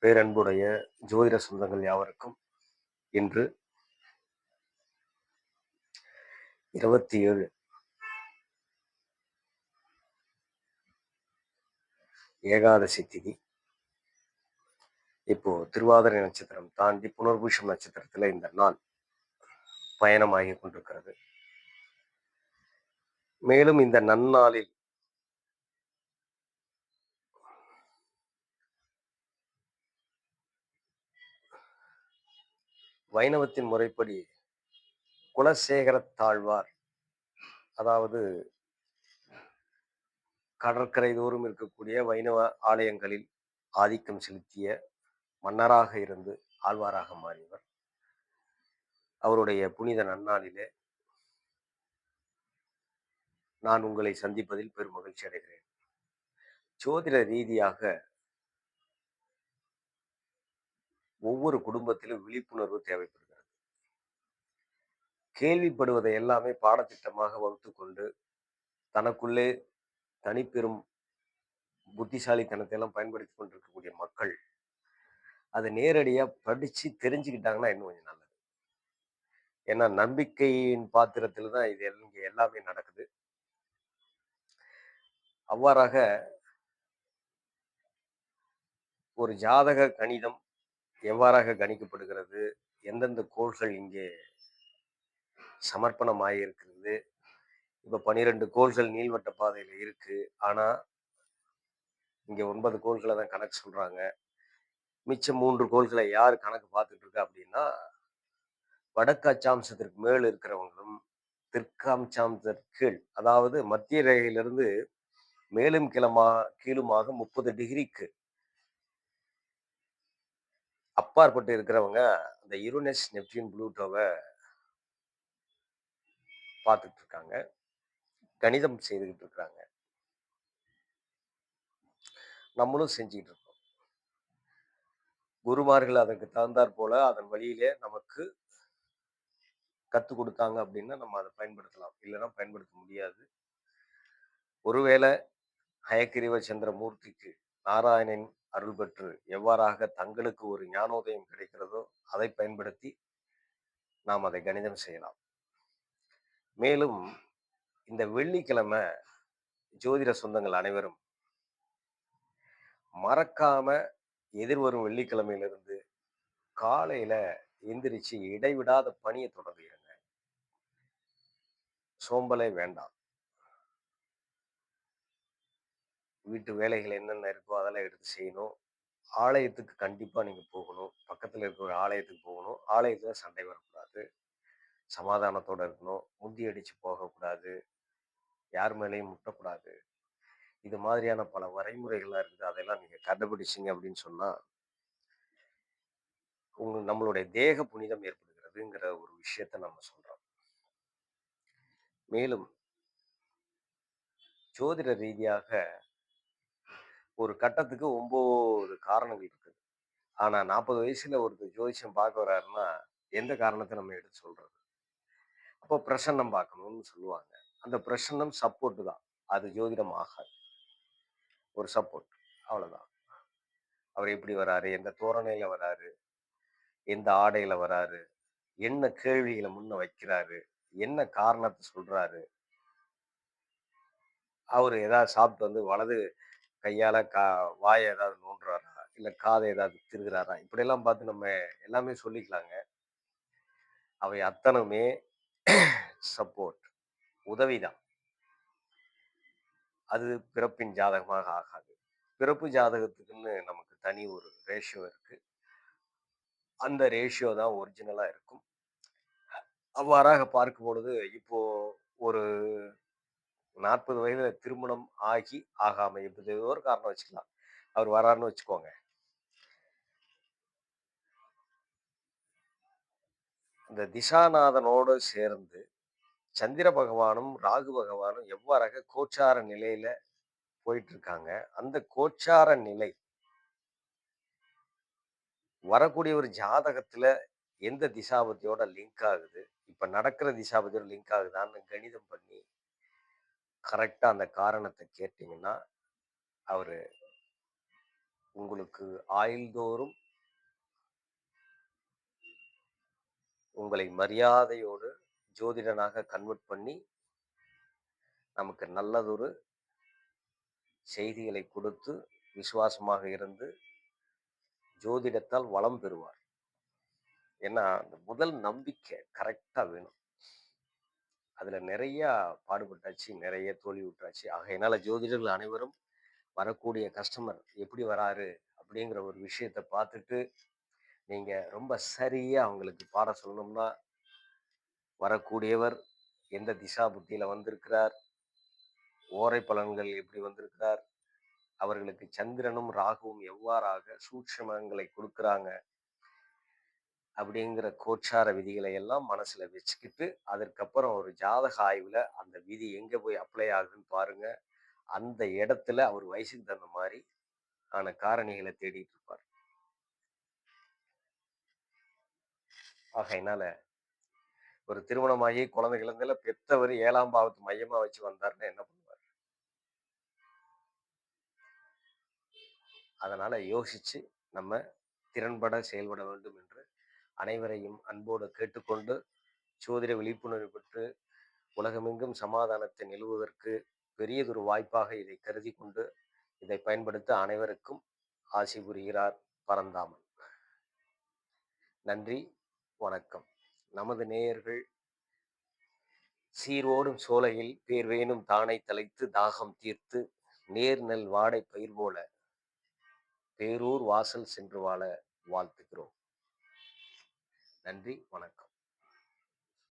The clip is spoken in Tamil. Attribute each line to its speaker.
Speaker 1: பேரன்புடைய ஜோதிட சொந்தங்கள் யாவருக்கும் இன்று 27 ஏகாதசி திதி. இப்போ திருவாதிரை நட்சத்திரம் தாண்டி புனர்பூஷம் நட்சத்திரத்துல இந்த நாள் பயணமாகி கொண்டிருக்கிறது. மேலும் இந்த நன்னாளில் வைணவத்தின் முறைப்படி குலசேகர தாழ்வார், அதாவது கடற்கரை தோறும் இருக்கக்கூடிய வைணவ ஆலயங்களில் ஆதிக்கம் செலுத்திய மன்னராக இருந்து ஆழ்வாராக மாறியவர். அவருடைய புனித நன்னாளிலே நான் உங்களை சந்திப்பதில் பெரும் மகிழ்ச்சி அடைகிறேன். ஜோதிட ரீதியாக ஒவ்வொரு குடும்பத்திலும் விழிப்புணர்வு தேவைப்படுகிறது. கேள்விப்படுவதை எல்லாமே பாடத்திட்டமாக வகுத்து கொண்டு தனக்குள்ளே தனிப்பெரும் புத்திசாலித்தனத்தை எல்லாம் பயன்படுத்தி கொண்டிருக்கக்கூடிய மக்கள் அதை நேரடியா படிச்சு தெரிஞ்சுக்கிட்டாங்கன்னா இன்னும் கொஞ்சம் நல்லது. ஏன்னா நம்பிக்கையின் பாத்திரத்துல தான் இது இங்க எல்லாமே நடக்குது. அவ்வாறாக ஒரு ஜாதக கணிதம் எவ்வாறாக கணிக்கப்படுகிறது, எந்தெந்த கோள்கள் இங்கே சமர்ப்பணம் இருக்கிறது. இப்ப 12 கோள்கள் நீள்வட்ட பாதையில இருக்கு. ஆனா இங்க 9 கோள்களை தான் கணக்கு சொல்றாங்க. மிச்சம் 3 கோள்களை யார் கணக்கு பார்த்துட்டு இருக்கா அப்படின்னா, வடக்கு அச்சாம்சத்திற்கு மேல் இருக்கிறவங்களும் தெற்காம்சாம்சத்திற்கு கீழ், அதாவது மத்திய ரேகையிலிருந்து மேலும் கீழுமாக 30 டிகிரிக்கு அப்பாற்பட்டு இருக்கிறவங்க அந்த யுரேனஸ், நெப்டியூன், புளூட்டோவை பார்த்துட்டு இருக்காங்க, கணிதம் செய்துகிட்டு இருக்கிறாங்க. நம்மளும் செஞ்சுக்கிட்டு இருக்கோம். குருமார்கள் அதற்கு தகுந்தாற் போல அதன் வழியிலே நமக்கு கற்றுக் கொடுத்தாங்க அப்படின்னா நம்ம அதை பயன்படுத்தலாம், இல்லைன்னா பயன்படுத்த முடியாது. ஒருவேளை ஹயக்கிரீவ சந்திரமூர்த்திக்கு நாராயணன் அருள் பெற்று எவ்வாறாக தங்களுக்கு ஒரு ஞானோதயம் கிடைக்கிறதோ அதை பயன்படுத்தி நாம் அதை கணிதம் செய்யலாம். மேலும் இந்த வெள்ளிக்கிழமை ஜோதிட சொந்தங்கள் அனைவரும் மறக்காம எதிர்வரும் வெள்ளிக்கிழமையிலிருந்து காலையில எந்திரிச்சு இடைவிடாத பணியை தொடங்குங்க. சோம்பலே வேண்டாம். வீட்டு வேலைகள் என்னென்ன இருக்கோ அதெல்லாம் எடுத்து செய்யணும். ஆலயத்துக்கு கண்டிப்பா நீங்க போகணும். பக்கத்துல இருக்கிற ஒரு ஆலயத்துக்கு போகணும். ஆலயத்துல சண்டை வரக்கூடாது, சமாதானத்தோட இருக்கணும், முந்தி அடிச்சு போகக்கூடாது, யார் மேலேயும் முட்டக்கூடாது. இது மாதிரியான பல வரைமுறைகள்லாம் இருக்குது. அதெல்லாம் நீங்க கடைபிடிச்சிங்க அப்படின்னு சொன்னா நம்மளுடைய தேக புனிதம் ஏற்படுகிறதுங்கிற ஒரு விஷயத்த நம்ம சொல்றோம். மேலும் ஜோதிட ரீதியாக ஒரு கட்டத்துக்கு 9 காரணங்கள் இருக்குது. ஆனா 40 வயசுல ஒருத்தர் ஜோதிஷம் பார்க்க வர்றாருன்னா எந்த காரணத்தை நம்ம எடுத்து சொல்றது? அப்போ பிரசன்னம் பார்க்கணும்னு சொல்லுவாங்க. அந்த பிரசன்னம் சப்போர்ட் தான், அது ஜோதிடம் ஆகாது. ஒரு சப்போர்ட், அவ்வளவுதான். அவர் எப்படி வராரு, எந்த தோரணையில வராரு, எந்த ஆடையில வராரு, என்ன கேள்விகளை முன்ன வைக்கிறாரு, என்ன காரணத்தை சொல்றாரு, அவர் ஏதாவது சாப்பிட்டு வந்து வலது கையால வாயை ஏதாவது நோண்டுறாரா, இல்ல காதை ஏதாவது திருகுறாரா, இப்படியெல்லாம் பார்த்து நம்ம எல்லாமே சொல்லிக்கலாங்க. அவை அத்தனுமே சப்போர்ட், உதவிதான். அது பிறப்பின் ஜாதகமாக ஆகாது. பிறப்பு ஜாதகத்துக்குன்னு நமக்கு தனி ஒரு ரேஷியோ இருக்கு. அந்த ரேஷியோ தான் ஒரிஜினலா இருக்கும். அவ்வாறாக பார்க்கும் பொழுது இப்போ ஒரு 40 வயதுல திருமணம் ஆகி ஆகாம இப்படி ஏதோ ஒரு காரணம் வச்சுக்கலாம், அவர் வராருன்னு வச்சுக்கோங்க. இந்த திசாநாதனோடு சேர்ந்து சந்திர பகவானும் ராகு பகவானும் எவ்வாறாக கோச்சார நிலையில போயிட்டு இருக்காங்க, அந்த கோச்சார நிலை வரக்கூடிய ஒரு ஜாதகத்துல எந்த திசாபதியோட லிங்க் ஆகுது, இப்ப நடக்கிற திசாபதியோட லிங்க் ஆகுதான்னு கணிதம் பண்ணி கரெக்டா அந்த காரணத்தை கேட்டீங்கன்னா அவரு உங்களுக்கு ஆயுள்தோறும் உங்களை மரியாதையோடு ஜோதிடனாக கன்வெர்ட் பண்ணி நமக்கு நல்லதொரு செய்திகளை கொடுத்து விசுவாசமாக இருந்து ஜோதிடத்தால் வளம் பெறுவார். ஏன்னா அந்த முதல் நம்பிக்கை கரெக்டா வேணும். அதுல நிறைய பாடுபட்டாச்சு, நிறைய தோல்வி விட்டாச்சு. ஆகையினால ஜோதிடர்கள் அனைவரும் வரக்கூடிய கஸ்டமர் எப்படி வராரு அப்படிங்கிற ஒரு விஷயத்த பார்த்துட்டு நீங்க ரொம்ப சரியா அவங்களுக்கு பாடம் சொல்லணும்னா, வரக்கூடியவர் எந்த திசா புத்தியில வந்திருக்கிறார், ஓரை பலன்கள் எப்படி வந்திருக்கிறார், அவர்களுக்கு சந்திரனும் ராகுவும் எவ்வாறாக சூட்சுமங்களை கொடுக்குறாங்க அப்படிங்கிற கோட்சார விதிகளை எல்லாம் மனசுல வச்சுக்கிட்டு, அதற்கப்புறம் ஒரு ஜாதக ஆய்வுல அந்த விதி எங்க போய் அப்ளை ஆகுதுன்னு பாருங்க. அந்த இடத்துல அவர் வயசுக்கு தகுந்த மாதிரி ஆன காரணிகளை தேடிட்டு இருப்பார். ஆகையினால ஒரு திருமணமாகி குழந்தை குழந்தையில பெத்தவர் 7ஆம் பாவத்து மையமா வச்சு வந்தாருன்னா என்ன பண்ணுவார்? அதனால யோசிச்சு நம்ம திறன்பட செயல்பட வேண்டும் என்று அனைவரையும் அன்போடு கேட்டுக்கொண்டு, ஜோதிட விழிப்புணர்வு பெற்று உலகமெங்கும் சமாதானத்தை நிலவுவதற்கு பெரியதொரு வாய்ப்பாக இதை கருதி கொண்டு இதை பயன்படுத்த அனைவருக்கும் ஆசி புரிகிறார் பரந்தாமன். நன்றி, வணக்கம். நமது நேயர்கள் சீரோடும் சோலையில் பேர் வேணும் தானை தலைத்து தாகம் தீர்த்து நேர் நெல் வாடை பயிர் போல பேரூர் வாசல் சென்று வாழ வாழ்த்துகிறோம். நன்றி, வணக்கம்.